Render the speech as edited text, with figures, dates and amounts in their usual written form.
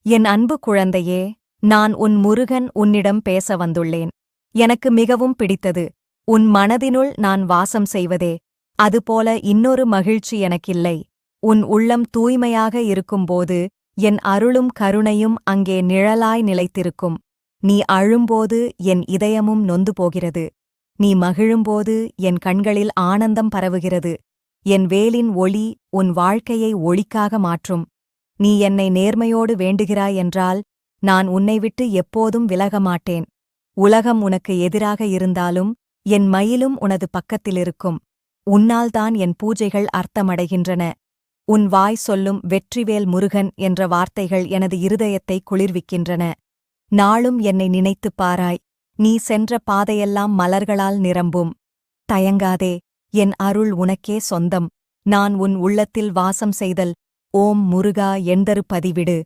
என் அன்பு குழந்தையே, நான் உன் முருகன் உன்னிடம் பேச வந்துள்ளேன். எனக்கு மிகவும் பிடித்தது உன் மனதினுள் நான் வாசம் செய்வதே. அதுபோல இன்னொரு மகிழ்ச்சி எனக்கில்லை. உன் உள்ளம் தூய்மையாக இருக்கும்போது என் அருளும் கருணையும் அங்கே நிழலாய் நிலைத்திருக்கும். நீ அழும்போது என் இதயமும் நொந்து போகிறது. நீ மகிழும்போது என் கண்களில் ஆனந்தம் பரவுகிறது. என் வேலின் ஒளி உன் வாழ்க்கையை ஒளிக்காக மாற்றும். நீ என்னை நேர்மையோடு வேண்டுகிறாய் என்றால் நான் உன்னை விட்டு எப்போதும் விலக மாட்டேன். உலகம் உனக்கு எதிராக இருந்தாலும் என் மயிலும் உனது பக்கத்திலிருக்கும். உன்னால்தான் என் பூஜைகள் அர்த்தமடைகின்றன. உன் வாய் சொல்லும் வெற்றிவேல் முருகன் என்ற வார்த்தைகள் எனது இருதயத்தை குளிர்விக்கின்றன. நாளும் என்னை நினைத்துப் பாராய். நீ சென்ற பாதையெல்லாம் மலர்களால் நிரம்பும். தயங்காதே, என் அருள் உனக்கே சொந்தம். நான் உன் உள்ளத்தில் வாசம் செய்தல் ஓம் முருகா எந்தரு பதிவிடு.